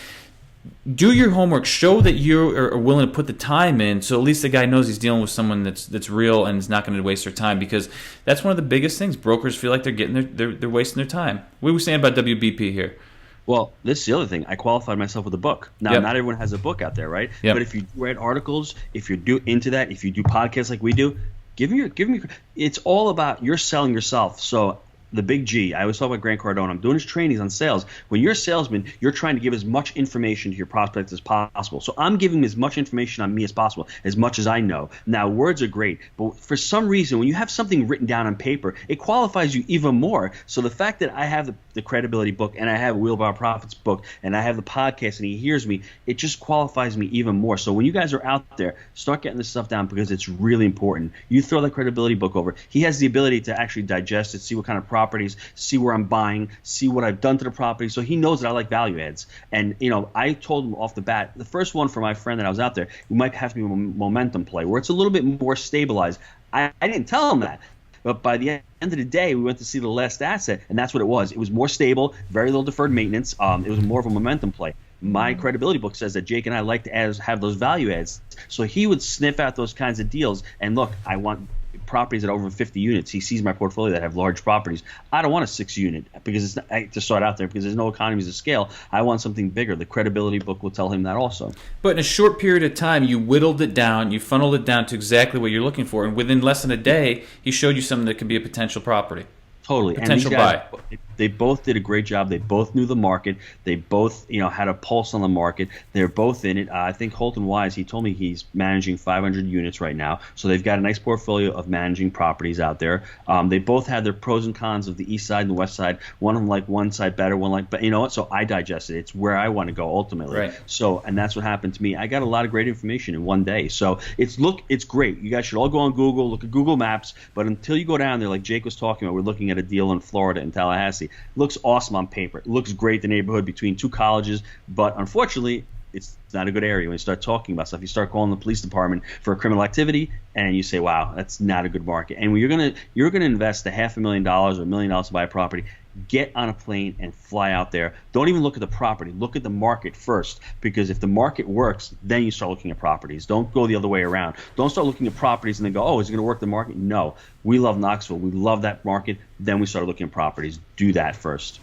Speaker 1: Do your homework. Show that you are willing to put the time in, so at least the guy knows he's dealing with someone that's real and is not going to waste their time. Because that's one of the biggest things. Brokers feel like they're wasting their time. What are we saying about WBP here?
Speaker 2: Well, this is the other thing. I qualified myself with a book. Now, not everyone has a book out there, right? But if you write articles, if you're into that, if you do podcasts like we do, give me. It's all about you're selling yourself. So the big G. I always talk about Grant Cardone. I'm doing his trainings on sales. When you're a salesman, you're trying to give as much information to your prospects as possible. So I'm giving them as much information on me as possible, as much as I know. Now, words are great, but for some reason, when you have something written down on paper, it qualifies you even more. So the fact that I have the credibility book and I have Wheelbarrow Profits book and I have the podcast and he hears me, it just qualifies me even more. So when you guys are out there, start getting this stuff down because it's really important. You throw that credibility book over. He has the ability to actually digest it, see what kind of properties, see where I'm buying, see what I've done to the property. So he knows that I like value adds. And, I told him off the bat, the first one for my friend that I was out there, we might have to be a momentum play where it's a little bit more stabilized. I didn't tell him that. But by the end of the day, we went to see the last asset, and that's what it was. It was more stable, very little deferred maintenance. It was more of a momentum play. My credibility book says that Jake and I like to have those value adds. So he would sniff out those kinds of deals. And look, I want properties at over 50 units. He sees my portfolio that have large properties. I don't want a 6-unit because it's not, to start out there because there's no economies of scale. I want something bigger. The credibility book will tell him that also.
Speaker 1: But in a short period of time, you whittled it down, you funneled it down to exactly what you're looking for, and within less than a day, he showed you something that could be a potential property.
Speaker 2: Totally.
Speaker 1: Potential
Speaker 2: and these guys,
Speaker 1: buy.
Speaker 2: They both did a great job. They both knew the market. They both, had a pulse on the market. They're both in it. I think Holton Wise, he told me he's managing 500 units right now. So they've got a nice portfolio of managing properties out there. They both had their pros and cons of the east side and the west side. One of them like one side better, one like, but you know what? So I digested it. It's where I want to go ultimately.
Speaker 1: Right.
Speaker 2: So, and that's what happened to me. I got a lot of great information in one day. So it's great. You guys should all go on Google, look at Google Maps. But until you go down there, like Jake was talking about, we're looking at a deal in Florida, in Tallahassee. It looks awesome on paper. It looks great, the neighborhood between two colleges, but unfortunately, it's not a good area. When you start talking about stuff, you start calling the police department for criminal activity, and you say, "Wow, that's not a good market." And when you're gonna invest $500,000 or $1 million to buy a property, get on a plane and fly out there. Don't even look at the property. Look at the market first, because if the market works, then you start looking at properties. Don't go the other way around. Don't start looking at properties and then go, "Oh, is it going to work the market?" No. We love Knoxville. We love that market. Then we start looking at properties. Do that first.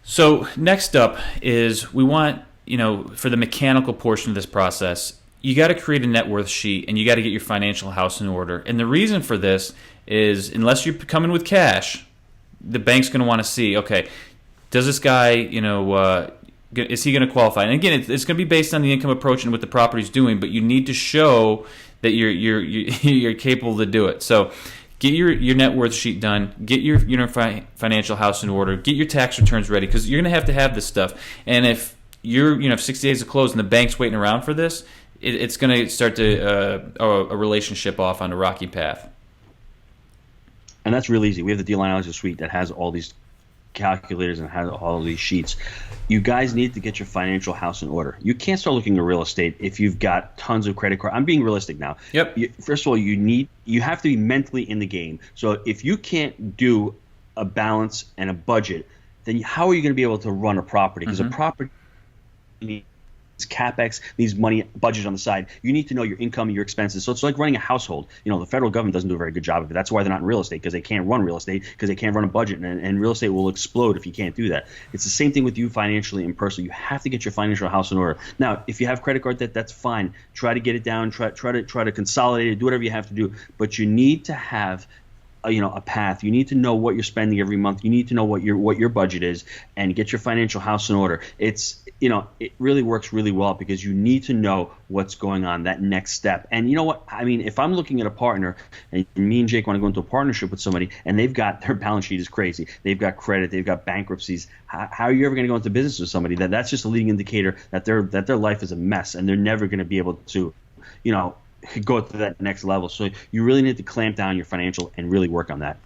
Speaker 1: So next up is we want, for the mechanical portion of this process, you got to create a net worth sheet and you got to get your financial house in order. And the reason for this is unless you come in with cash, the bank's going to want to see, okay, does this guy, is he going to qualify? And again, it's going to be based on the income approach and what the property's doing, but you need to show that you're capable to do it. So get your net worth sheet done, get your financial house in order, get your tax returns ready, because you're going to have this stuff. And if you're 60 days to close and the bank's waiting around for this, it's going to start to a relationship off on a rocky path.
Speaker 2: And that's real easy. We have the deal analysis suite that has all these calculators and has all of these sheets. You guys need to get your financial house in order. You can't start looking at real estate if you've got tons of credit card. I'm being realistic now.
Speaker 1: Yep.
Speaker 2: First of all, you have to be mentally in the game. So if you can't do a balance and a budget, then how are you going to be able to run a property? Because a property needs capex, needs money budget on the side. You need to know your income and your expenses. So it's like running a household. The federal government doesn't do a very good job of it. That's why they're not in real estate, because they can't run real estate, because they can't run a budget, and real estate will explode if you can't do that. It's the same thing with you financially and personally. You have to get your financial house in order. Now, if you have credit card debt, that's fine. Try to get it down. Try to consolidate it. Do whatever you have to do. But you need to have a path. You need to know what you're spending every month. You need to know what your budget is, and get your financial house in order. It really works really well because you need to know what's going on, that next step. And you know what? I mean, if I'm looking at a partner, and me and Jake want to go into a partnership with somebody, and they've got their balance sheet is crazy. They've got credit. They've got bankruptcies. How are you ever going to go into business with somebody that's just a leading indicator that their life is a mess, and they're never going to be able to, go to that next level. So you really need to clamp down your financial and really work on that.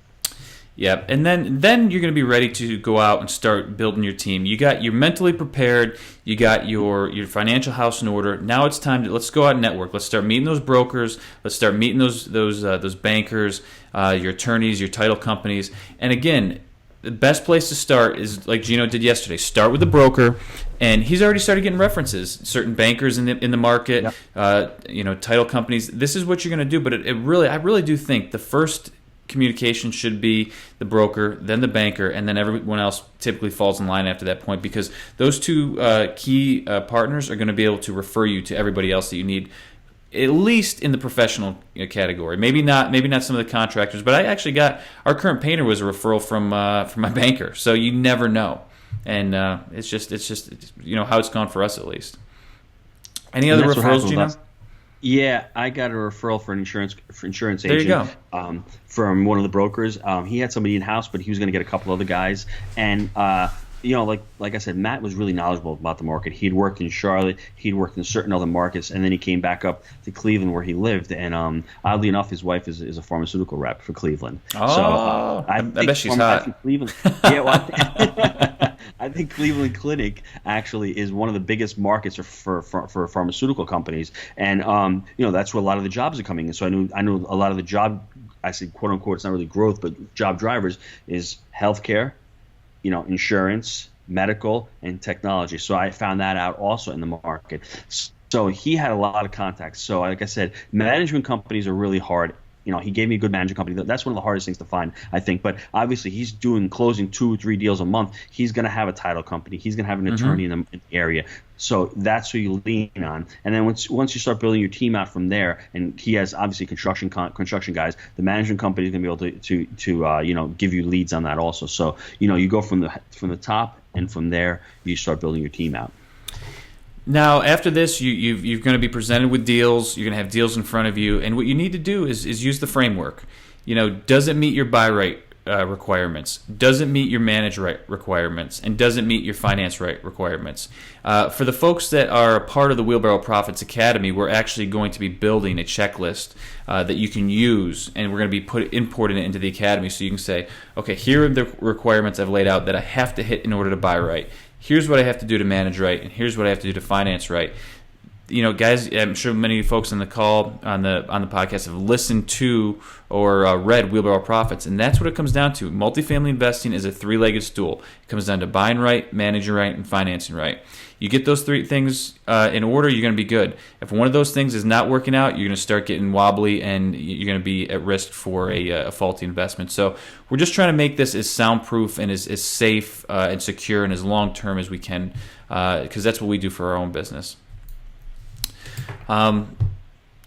Speaker 1: Yeah, and then you're going to be ready to go out and start building your team. You're mentally prepared. You got your financial house in order. Now it's time let's go out and network. Let's start meeting those brokers. Let's start meeting those bankers, your attorneys, your title companies. And again, the best place to start is like Gino did yesterday. Start with the broker, and he's already started getting references. Certain bankers in the market, yep. Title companies. This is what you're going to do. But I really do think the first communication should be the broker, then the banker, and then everyone else typically falls in line after that point, because those two key partners are going to be able to refer you to everybody else that you need. at least in the professional category. Maybe not some of the contractors, but I actually got our current painter was a referral from my banker. So you never know, and it's just how it's gone for us at least. Any other referrals, Gino?
Speaker 2: Yeah, I got a referral for an insurance agent.
Speaker 1: There you go.
Speaker 2: From one of the brokers. He had somebody in house, but he was going to get a couple other guys. And like I said, Matt was really knowledgeable about the market. He'd worked in Charlotte, he'd worked in certain other markets, and then he came back up to Cleveland where he lived. And oddly enough, his wife is a pharmaceutical rep for Cleveland.
Speaker 1: Oh, so, I bet she's hot.
Speaker 2: I think Cleveland. Yeah, well, I think Cleveland Clinic actually is one of the biggest markets for pharmaceutical companies, and that's where a lot of the jobs are coming in. So I knew a lot of the job, I say quote unquote, it's not really growth, but job drivers is healthcare, insurance, medical, and technology. So I found that out also in the market. So he had a lot of contacts. So like I said, management companies are really hard. He gave me a good management company. That's one of the hardest things to find, I think. But obviously, he's closing 2 or 3 deals a month. He's going to have a title company. He's going to have an attorney in the area. So that's who you lean on. And then once you start building your team out from there, and he has obviously construction guys, the management company is going to be able to give you leads on that also. So you go from the top, and from there you start building your team out.
Speaker 1: Now, after this, you're going to be presented with deals. You're going to have deals in front of you, and what you need to do is use the framework. Does it meet your buy right requirements? Does it meet your manage right requirements? And does it meet your finance right requirements? For the folks that are a part of the Wheelbarrow Profits Academy, we're actually going to be building a checklist that you can use, and we're going to be importing it into the academy, so you can say, okay, here are the requirements I've laid out that I have to hit in order to buy right. Here's what I have to do to manage right, and here's what I have to do to finance right. Guys, I'm sure many folks on the call on the podcast have listened to or read Wheelbarrow Profits, and that's what it comes down to. Multifamily investing is a 3-legged stool. It comes down to buying right, managing right, and financing right. You get those 3 things in order, you're going to be good. If one of those things is not working out, you're going to start getting wobbly, and you're going to be at risk for a faulty investment. So we're just trying to make this as soundproof and as safe and secure and as long-term as we can, because that's what we do for our own business.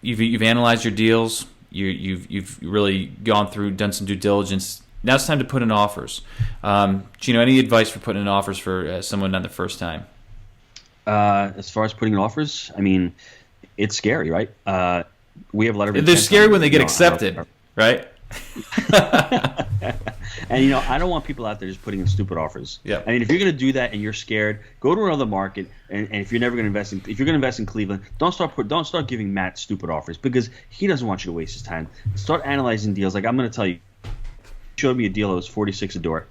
Speaker 1: You've analyzed your deals. You've really gone through, done some due diligence. Now it's time to put in offers. Gino, any advice for putting in offers for someone on the first time?
Speaker 2: As far as putting in offers, I mean, it's scary, right? We have a lot of.
Speaker 1: They're scary when they get accepted, right?
Speaker 2: And I don't want people out there just putting in stupid offers.
Speaker 1: Yeah.
Speaker 2: I mean, if you're going to do that and you're scared, go to another market. And if you're never going to invest if you're going to invest in Cleveland, don't start giving Matt stupid offers, because he doesn't want you to waste his time. Start analyzing deals. Like I'm going to tell you, he showed me a deal that was $46 a door.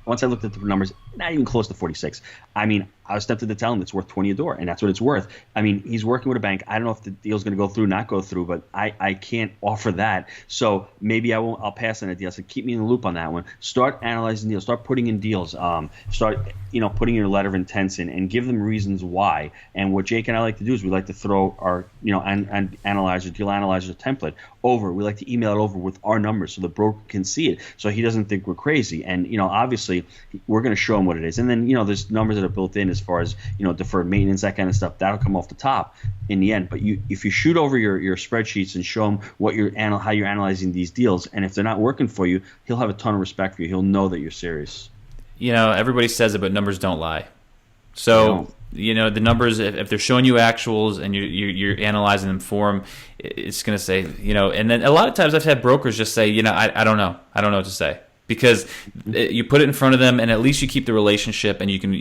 Speaker 2: Once I looked at the numbers, not even close to 46. I mean, I was tempted to tell him it's worth 20 a door, and that's what it's worth. I mean, he's working with a bank. I don't know if the deal's going to go through, not go through, but I can't offer that. So maybe I won't. I'll pass on a deal. So keep me in the loop on that one. Start analyzing deals. Start putting in deals. Start putting your letter of intents in, and give them reasons why. And what Jake and I like to do is we like to throw our and analyzer, deal analyzer template over. We like to email it over with our numbers so the broker can see it, so he doesn't think we're crazy. And obviously we're going to show him what it is. And then there's numbers that are built in as far as deferred maintenance, that kind of stuff. That'll come off the top in the end. But if you shoot over your spreadsheets and show him how you're analyzing these deals, and if they're not working for you, he'll have a ton of respect for you. He'll know that you're serious.
Speaker 1: Everybody says it, but numbers don't lie. So the numbers, if they're showing you actuals and you're analyzing them for them, it's going to say And then a lot of times I've had brokers just say I don't know what to say. Because you put it in front of them, and at least you keep the relationship, and you can,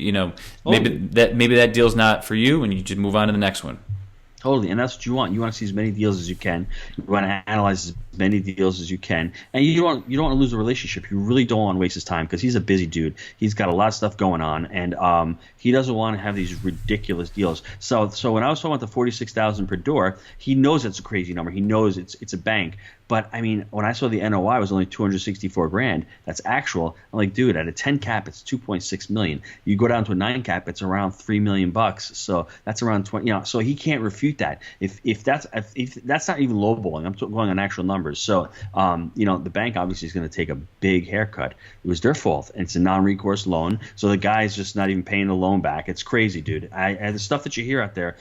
Speaker 1: maybe that deal's not for you, and you just move on to the next one.
Speaker 2: Totally, and that's what you want. You want to see as many deals as you can. You want to analyze as many deals as you can, and you don't want to lose a relationship. You really don't want to waste his time, because he's a busy dude. He's got a lot of stuff going on, and he doesn't want to have these ridiculous deals. So when I was talking about the $46,000 per door, he knows it's a crazy number. He knows it's a bank. But I mean, when I saw the NOI was only $264,000, that's actual. I'm like, dude, at a 10 cap, it's $2.6 million. You go down to a 9 cap, it's around $3 million. So that's around 20. So he can't refute that. If that's not even lowballing, I'm going on actual numbers. So the bank obviously is going to take a big haircut. It was their fault, and it's a non-recourse loan. So the guy's just not even paying the loan back. It's crazy, dude. The stuff that you hear out there.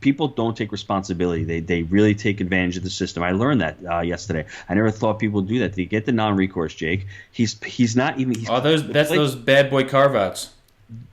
Speaker 2: people don't take responsibility. They really take advantage of the system. I learned that yesterday. I never thought people do that. They get the non-recourse, Jake. He's not even.
Speaker 1: Those bad boy carve outs.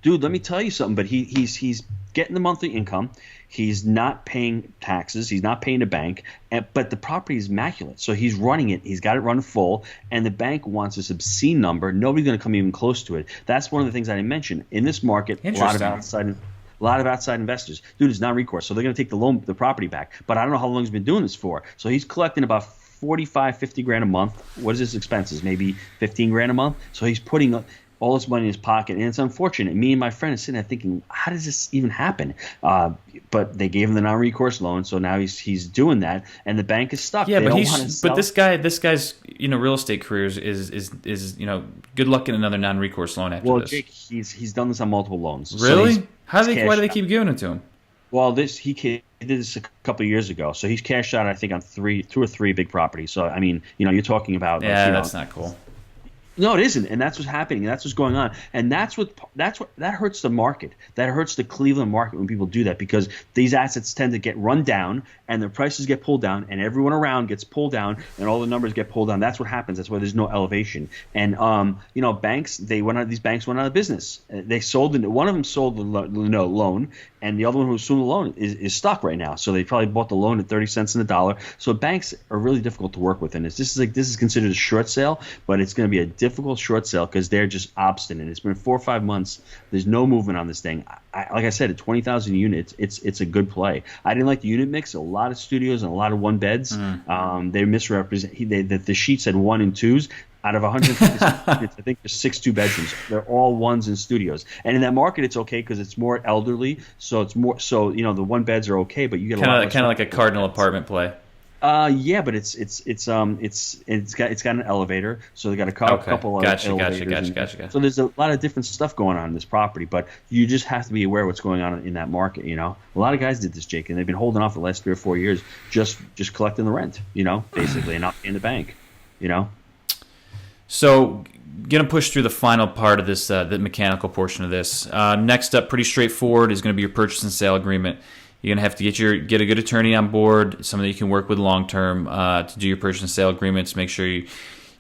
Speaker 2: Dude, let me tell you something. But he's getting the monthly income. He's not paying taxes. He's not paying the bank. But the property is immaculate. So he's running it. He's got it run full. And the bank wants this obscene number. Nobody's going to come even close to it. That's one of the things I didn't mention. In this market, a lot of outside investors. Dude, it's non-recourse. So they're going to take the property back. But I don't know how long he's been doing this for. So he's collecting about 45, 50 grand a month. What is his expenses? Maybe 15 grand a month. So he's putting all this money in his pocket, and it's unfortunate. Me and my friend are sitting there thinking, how does this even happen? But they gave him the non-recourse loan, so now he's doing that, and the bank is stuck.
Speaker 1: Yeah, but this guy's real estate career is good luck getting another non-recourse loan after this.
Speaker 2: Well, Jake, he's done this on multiple loans.
Speaker 1: Really?
Speaker 2: So
Speaker 1: why do they keep giving it to him?
Speaker 2: Well, he did this a couple of years ago, so he's cashed out, I think, on two or three big properties. So I mean, you're talking about
Speaker 1: that's not cool.
Speaker 2: No, it isn't, and that's what's happening, and that's what's going on, and that hurts the market. That hurts the Cleveland market when people do that, because these assets tend to get run down, and their prices get pulled down, and everyone around gets pulled down, and all the numbers get pulled down. That's what happens. That's why there's no elevation. And banks, these banks went out of business. They sold one of them sold the loan, and the other one who was sold the loan is stuck right now. So they probably bought the loan at 30 cents in the dollar. So banks are really difficult to work with, and this is considered a short sale, but it's going to be a difficult short sale because they're just obstinate. It's been 4 or 5 months. There's no movement on this thing. Like I said, at 20,000 units, it's a good play. I didn't like the unit mix. A lot of studios and a lot of one beds. They misrepresent. The sheet said 1 and 2s. Out of 150 units, I think there's 6 2-bedrooms. They're all ones and studios. And in that market, it's okay because it's more elderly. So it's more. So the 1 beds are okay, but you get
Speaker 1: kind of like a Cardinal apartment play.
Speaker 2: Yeah, but it's got an elevator, so they got a couple of elevators.
Speaker 1: Gotcha.
Speaker 2: So there's a lot of different stuff going on in this property, but you just have to be aware of what's going on in that market. A lot of guys did this, Jake, and they've been holding off for the last 3 or 4 years, just collecting the rent, basically, and not paying the bank,
Speaker 1: So, going to push through the final part of this, the mechanical portion of this. Next up, pretty straightforward, is going to be your purchase and sale agreement. You're going to have to get a good attorney on board, someone that you can work with long term to do your purchase and sale agreements. Make sure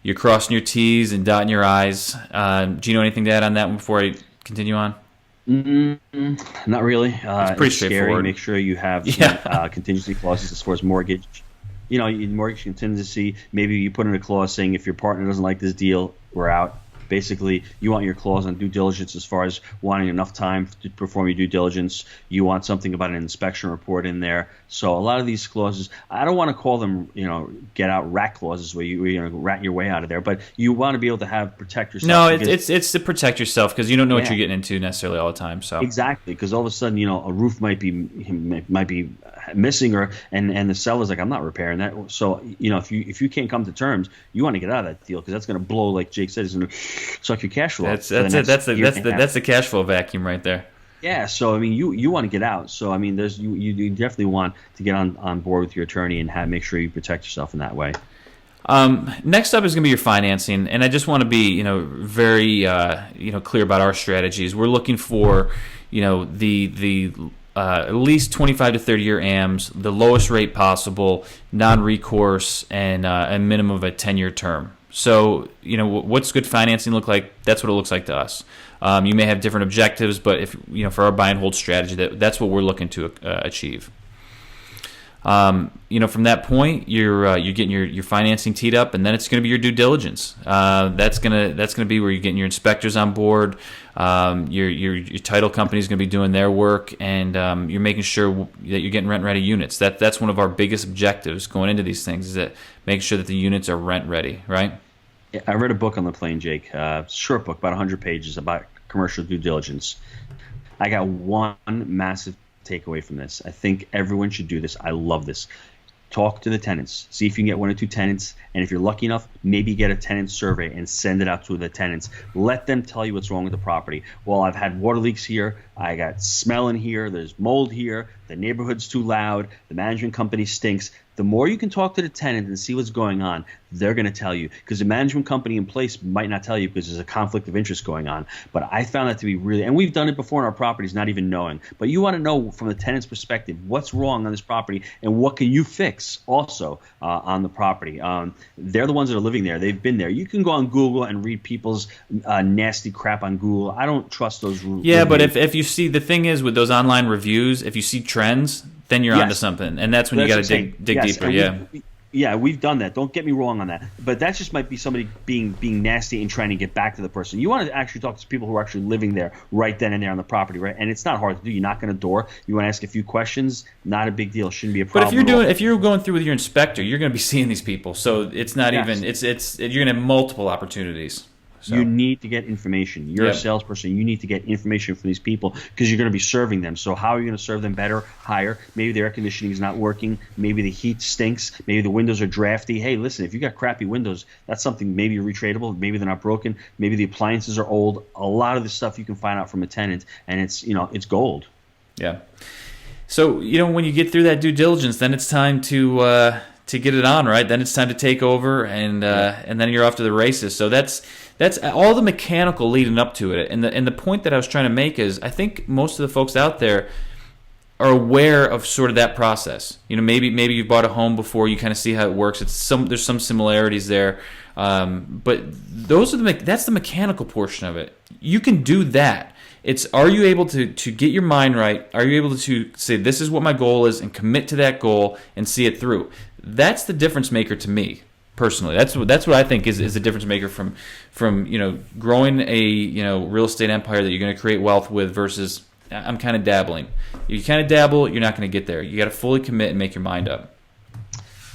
Speaker 1: you're crossing your T's and dotting your I's. Gino, anything to add on that one before I continue on?
Speaker 2: Not really.
Speaker 1: It's pretty straightforward.
Speaker 2: Scary. Make sure you have contingency clauses as far as mortgage. Mortgage contingency, maybe you put in a clause saying if your partner doesn't like this deal, we're out. Basically, you want your clause on due diligence as far as wanting enough time to perform your due diligence. You want something about an inspection report in there. So a lot of these clauses, I don't want to call them, get out rat clauses where you rat your way out of there, but you want to be able to protect yourself.
Speaker 1: No, it's to protect yourself because you don't know what you're getting into necessarily all the time. So
Speaker 2: exactly, because all of a sudden, a roof might be missing, and the seller's like, I'm not repairing that. So if you can't come to terms, you want to get out of that deal because that's going to blow, like Jake said, it's going to suck your cash flow.
Speaker 1: That's the cash flow vacuum right there.
Speaker 2: Yeah, so you want to get out. So you definitely want to get on board with your attorney and make sure you protect yourself in that way.
Speaker 1: Next up is going to be your financing, and I just want to be very clear about our strategies. We're looking for the at least 25 to 30 year AMs, the lowest rate possible, non-recourse, and a minimum of a 10-year term. So, what's good financing look like? That's what it looks like to us. You may have different objectives, but if for our buy and hold strategy, that's what we're looking to achieve. From that point, you're getting your financing teed up, and then it's going to be your due diligence. That's gonna be where you're getting your inspectors on board. Your title company is going to be doing their work, and you're making sure that you're getting rent ready units. That's one of our biggest objectives going into these things, is that making sure that the units are rent ready, right?
Speaker 2: I read a book on the plane, Jake. Short book, about 100 pages, about commercial due diligence. I got one massive takeaway from this. I think everyone should do this. I love this. Talk to the tenants. See if you can get 1 or 2 tenants, and if you're lucky enough, maybe get a tenant survey and send it out to the tenants. Let them tell you what's wrong with the property. Well, I've had water leaks here. I got smell in here. There's mold here. The neighborhood's too loud. The management company stinks. The more you can talk to the tenant and see what's going on, they're going to tell you, because the management company in place might not tell you because there's a conflict of interest going on. But I found that to be really, and we've done it before in our properties, not even knowing. But you want to know from the tenant's perspective what's wrong on this property and what can you fix also on the property. They're the ones that are living there. They've been there. You can go on Google and read people's nasty crap on Google. I don't trust those.
Speaker 1: Yeah, but if you see, the thing is with those online reviews, if you see trends, then you're onto something, and that's when you got to dig deeper.
Speaker 2: Yeah, we've done that. Don't get me wrong on that. But that just might be somebody being nasty and trying to get back to the person. You want to actually talk to people who are actually living there right then and there on the property, right? And it's not hard to do. You knock on a door. You want to ask a few questions. Not a big deal. Shouldn't be a problem.
Speaker 1: But if you're going through with your inspector, you're going to be seeing these people. So it's not even. You're going to have multiple opportunities. So.
Speaker 2: You need to get information. You're a salesperson. You need to get information from these people because you're going to be serving them. So how are you going to serve them better, higher? Maybe the air conditioning is not working. Maybe the heat stinks. Maybe the windows are drafty. Hey, listen, if you got crappy windows, that's something maybe retradable. Maybe they're not broken. Maybe the appliances are old. A lot of this stuff you can find out from a tenant, and it's gold.
Speaker 1: Yeah. So when you get through that due diligence, then it's time to get it on, right? Then it's time to take over, and then you're off to the races. So that's all the mechanical leading up to it. And the point that I was trying to make is, I think most of the folks out there are aware of sort of that process. Maybe you've bought a home before, you kind of see how it works. There's some similarities there, but that's the mechanical portion of it. You can do that. It's, are you able to get your mind right? Are you able to say, this is what my goal is, and commit to that goal and see it through? That's the difference maker to me personally. That's what I think is a difference maker from growing a real estate empire that you're going to create wealth with versus I'm kind of dabbling. You kind of dabble, you're not going to get there. You got to fully commit and make your mind up.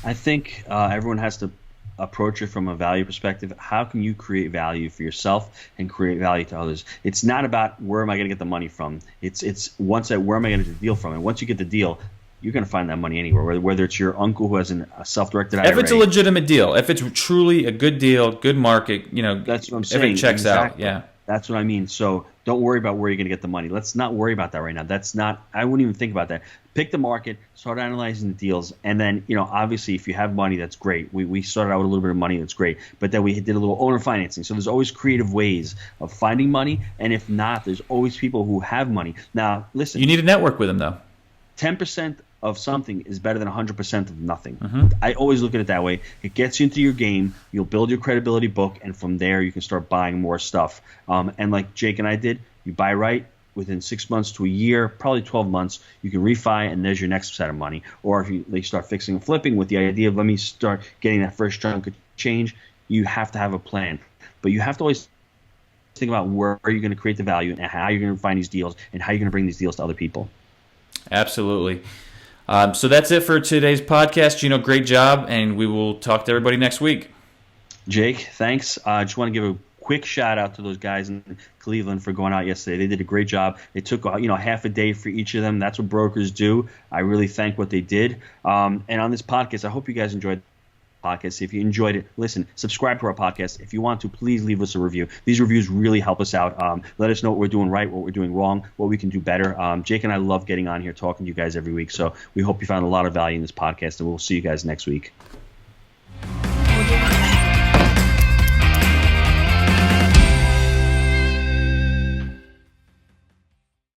Speaker 2: I think everyone has to approach it from a value perspective. How can you create value for yourself and create value to others? It's not about where am I going to get the money from. It's where am I going to get the deal from? And once you get the deal, you're going to find that money anywhere, whether it's your uncle who has a self-directed IRA.
Speaker 1: If it's a legitimate deal, if it's truly a good deal, good market,
Speaker 2: that's what I'm saying.
Speaker 1: If it checks
Speaker 2: exactly.
Speaker 1: out, yeah.
Speaker 2: That's what I mean. So don't worry about where you're going to get the money. Let's not worry about that right now. I wouldn't even think about that. Pick the market, start analyzing the deals, and then, obviously if you have money, that's great. We started out with a little bit of money, that's great. But then we did a little owner financing. So there's always creative ways of finding money, and if not, there's always people who have money. Now, listen.
Speaker 1: You need to network with them, though.
Speaker 2: 10% of something is better than 100% of nothing.
Speaker 1: Mm-hmm.
Speaker 2: I always look at it that way. It gets you into your game. You'll build your credibility book, and from there you can start buying more stuff. And like Jake and I did, you buy right. Within 6 months to a year, probably 12 months, you can refi, and there's your next set of money. Or if you start fixing and flipping with the idea of let me start getting that first chunk of change, you have to have a plan. But you have to always think about where are you going to create the value and how you're going to find these deals and how you're going to bring these deals to other people.
Speaker 1: Absolutely. So that's it for today's podcast. Gino, great job, and we will talk to everybody next week.
Speaker 2: Jake, thanks. I just want to give a quick shout out to those guys in Cleveland for going out yesterday. They did a great job. They took half a day for each of them. That's what brokers do. I really thank what they did. And on this podcast, I hope you guys enjoyed the podcast. If you enjoyed it, listen, subscribe to our podcast. If you want to, please leave us a review. These reviews really help us out. Let us know what we're doing right, what we're doing wrong, what we can do better. Jake and I love getting on here talking to you guys every week. So we hope you found a lot of value in this podcast, and we'll see you guys next week.